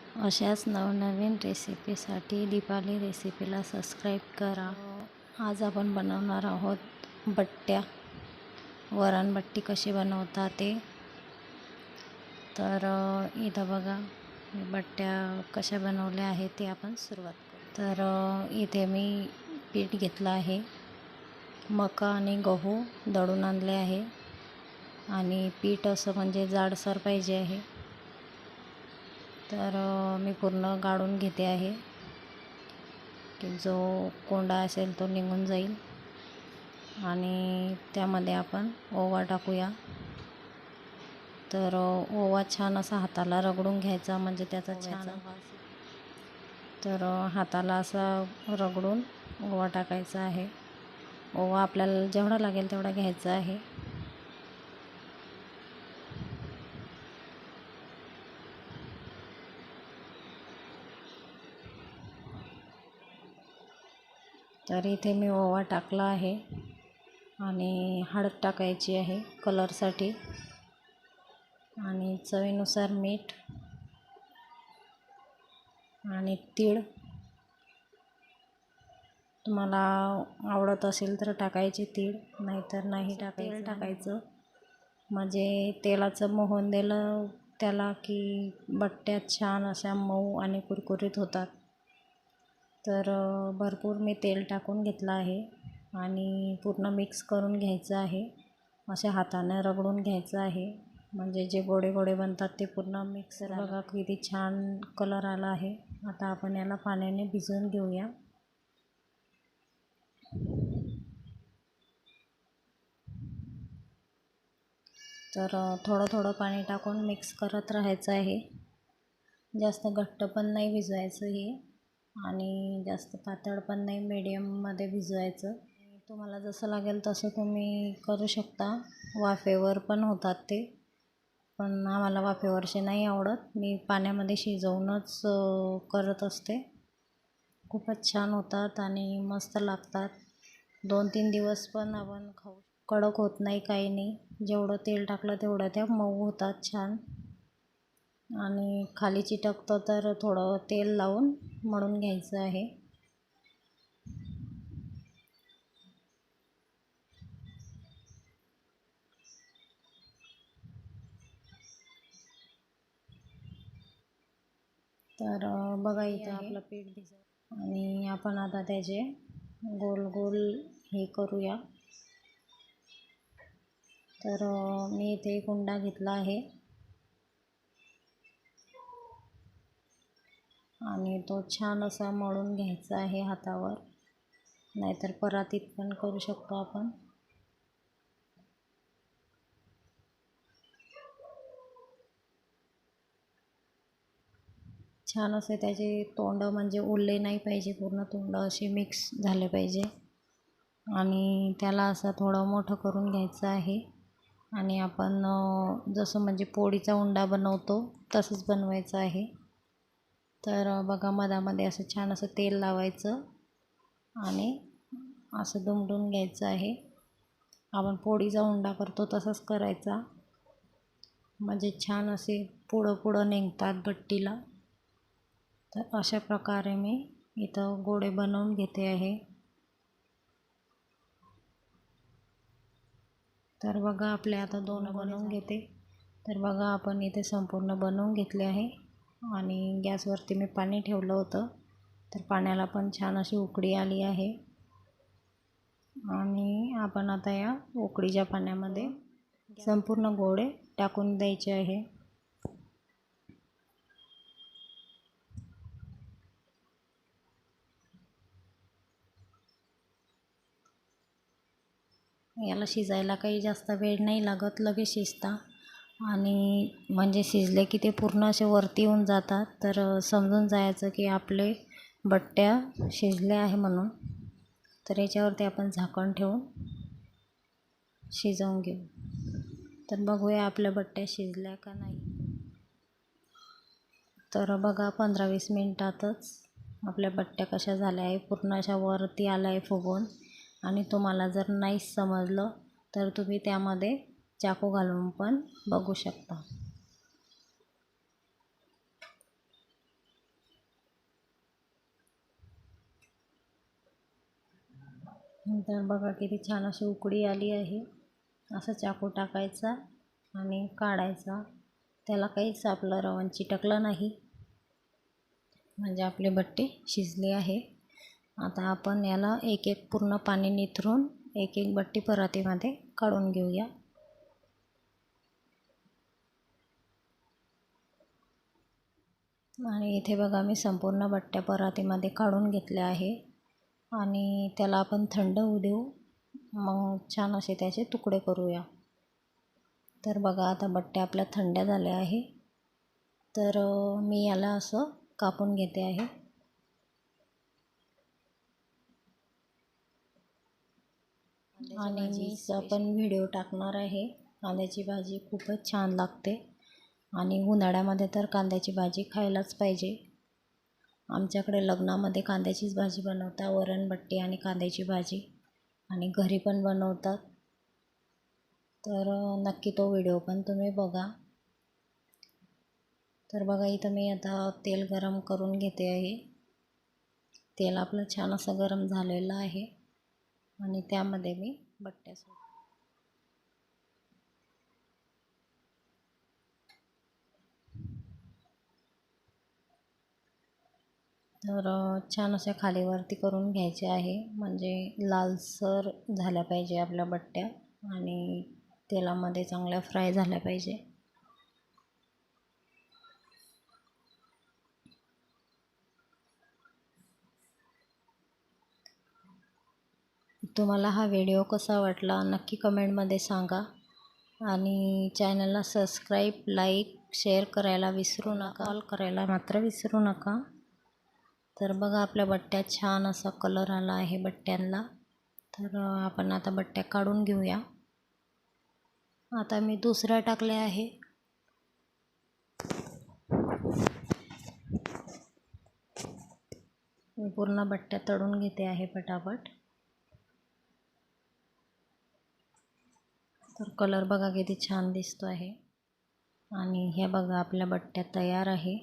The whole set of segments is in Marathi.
अशाच नवनवीन रेसिपीसाठी दीपाली रेसिपीला सबस्क्राईब करा। आज आपण बनवणार आहोत बट्ट्या। वरणबट्टी कशी बनवतात ते। तर इथं बघा बट्ट्या कशा बनवल्या आहेत ते आपण सुरुवात करू। तर इथे मी पीठ घेतलं आहे, मका आणि गहू दळून आणले आहे आणि पीठ असं म्हणजे जाडसर पाहिजे आहे। तर मी पूर्ण गाळून घेते आहे की जो कोंडा असेल तो निघून जाईल। आणि त्यामध्ये आपण ओवा टाकूया। तर ओवा छान असा हाताला रगडून घ्यायचा, म्हणजे त्याचा छान वास। तर हाताला असा रगडून ओवा टाकायचा आहे। ओवा आपल्याला जेवढा लागेल तेवढा घ्यायचा आहे। तर इथे मी ओवा टाकला आहे आणि हळद टाकायची आहे कलरसाठी आणि चवीनुसार मीठ आणि तीळ। तुम्हाला आवडत असेल तर टाकायचे तीळ, नाहीतर नाही टाकायचं। तेल टाकायचं म्हणजे तेलाचं मोहन दिलं त्याला की बट्ट्या छान अशा मऊ आणि कुरकुरीत होतात। तर भरपूर मी तेल टाकून घेतलं आहे आणि पूर्ण मिक्स करून घ्यायचं आहे। अशा हाताने रगडून घ्यायचं आहे, म्हणजे जे गोडे गोडे बनतात ते पूर्ण मिक्स। बघा किती छान कलर आला आहे। आता आपण याला पाण्याने भिजवून घेऊया। तर थोडं थोडं पाणी टाकून मिक्स करत राहायचं आहे। जास्त घट्ट पण नाही भिजवायचं हे आणि जास्त पातळ पण नाही, मीडियममध्ये भिजवायचं। तुम्हाला जसं लागेल तसं तुम्ही करू शकता। वाफेवर पण होतात ते, पण आम्हाला वाफेवरचे नाही आवडत। मी पाण्यामध्ये शिजवूनच करत असते। खूपच छान होतात आणि मस्त लागतात। 2-3 दिवस पण आपण खाऊ। कडक होत नाही, काही नाही। जेवढं तेल टाकलं तेवढं त्या मऊ होतात छान। आणि खाली चिटकतं तर थोडं तेल लावून मळून घ्यायचं आहे। तर बघा इथं आपलं पीठ भिजलं आणि आपण आता त्याचे गोल गोल हे करूया। तर मी इथे एक उंडा घेतला आहे आणि तो छान असा मळून घ्यायचा आहे हातावर, नाहीतर परातीत पण करू शकतो आपण। छान असे त्याचे तोंड म्हणजे ओले नाही पाहिजे, पूर्ण तोंड असे मिक्स झाले पाहिजे। आणि त्याला असं थोडं मोठं करून घ्यायचं आहे आणि आपण जसं म्हणजे पोळीचा उंडा बनवतो तसंच बनवायचं आहे। तर बघा मधामध्ये असं छान असं तेल लावायचं आणि असं दुमडून घ्यायचं आहे। आपण पोळीचा उंडा करतो तसंच करायचा, म्हणजे छान असे पुढं पुढं निघतात बट्टीला। तर अशा प्रकारे मी इथं गोळे बनवून घेते आहे। तर बघा आपले आता 2 बनवून घेते। तर बघा आपण इथे संपूर्ण बनवून घेतले आहे आणि गॅसवरती मी पाणी ठेवलं होतं। तर पाण्याला पण छान अशी उकळी आली आहे आणि आपण आता या उकळीच्या पाण्यामध्ये संपूर्ण गोळे टाकून द्यायचे आहे। याला शिजायला काही जास्त वेळ नाही लागत, लगेच शिजता। आणि म्हणजे शिजले की ते पूर्ण असे वरती येऊन जातात, तर समजून जायचं की आपले बट्ट्या शिजल्या आहे म्हणून। तर याच्यावरती आपण झाकण ठेवून शिजवून घेऊ। तर बघूया आपल्या बट्ट्या शिजल्या का नाही। तर बघा 15-20 मिनिटातच आपल्या बट्ट्या कशा झाल्या आहे, पूर्ण अशा वरती आल्या आहे फुगून। आणि तुम्हाला जर नाही समजलं तर तुम्ही त्यामध्ये चाकू घालून पण बघू शकता। तर बघा किती छान अशी उकळी आली आहे. असं चाकू टाकायचा आणि काढायचा. त्याला काहीच आपलं रवण चिटकलं नाही, म्हणजे आपले बट्टे शिजले आहे. आता आपण याला एक एक पूर्ण पाणी निथरून एक एक बट्टी परातीमध्ये काढून घेऊया. आणि इथे बघा मी संपूर्ण बट्ट्या परातीमध्ये काढून घेतल्या आहे आणि त्याला आपण थंड होऊ देऊ, मग छान असे त्याचे तुकडे करूया. तर बघा आता बट्ट्या आपल्या थंड झाल्या आहे. तर मी याला असं कापून घेते आहे. आणि मी पण व्हिडिओ टाकणार आहे. कांद्याची भाजी खूपच छान लागते आणि उन्हाळ्यामध्ये तर कांद्याची भाजी खायलाच पाहिजे. आमच्याकडे लग्नामध्ये कांद्याचीच भाजी बनवतात, वरणबट्टी आणि कांद्याची भाजी, आणि घरी पण बनवतात. तर नक्की तो व्हिडिओ पण तुम्ही बघा. तर बघा इथं मी आता तेल गरम करून घेते आहे. तेल आपलं छान असं गरम झालेलं आहे आणि त्यामध्ये मी बट्ट्या तर छान अशा खालीवरती करून घ्यायचे आहे, म्हणजे लालसर झाल्या पाहिजे आपल्या बट्ट्या आणि तेलामध्ये चांगल्या फ्राय झाल्या पाहिजे. तुम्हाला हा व्हिडिओ कसा वाटला नक्की कमेंटमध्ये सांगा आणि चॅनलला सबस्क्राईब, लाईक, शेअर करायला विसरू नका. कॉल करायला मात्र विसरू नका. तर बघा आपल्या बट्ट्या छान असा कलर आला आहे बट्ट्यांना. तर आपण आता बट्ट्या काढून घेऊया. आता मी दुसऱ्या टाकल्या आहे. मी पूर्ण बट्ट्या तळून घेते आहे पटापट. तर कलर बघा किती छान दिसतो आहे आणि हे बघा आपल्या बट्ट्या तयार आहे.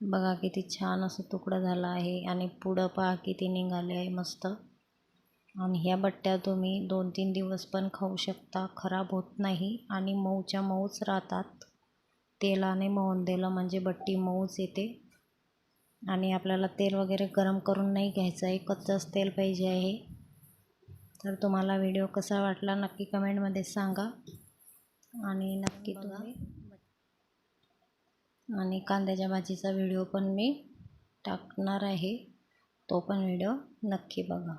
बघा किती छान असं तुकडं झालं आहे आणि पुढं पहा किती निघाले आहे मस्त. आणि ह्या बट्ट्या तुम्ही 2-3 दिवस पण खाऊ शकता, खराब होत नाही आणि मऊच्या मऊच राहतात. तेलाने मळून दिलं म्हणजे बट्टी मऊच येते. आणि आपल्याला तेल वगैरे गरम करून नाही घ्यायचं आहे, कच्चंच तेल पाहिजे आहे. तर तुम्हाला व्हिडिओ कसा वाटला नक्की कमेंटमध्ये सांगा आणि नक्की तुम्ही. आणि कांद्याच्या भाजीचा व्हिडिओ पण मी टाकणार आहे, तो पण व्हिडिओ नक्की बघा.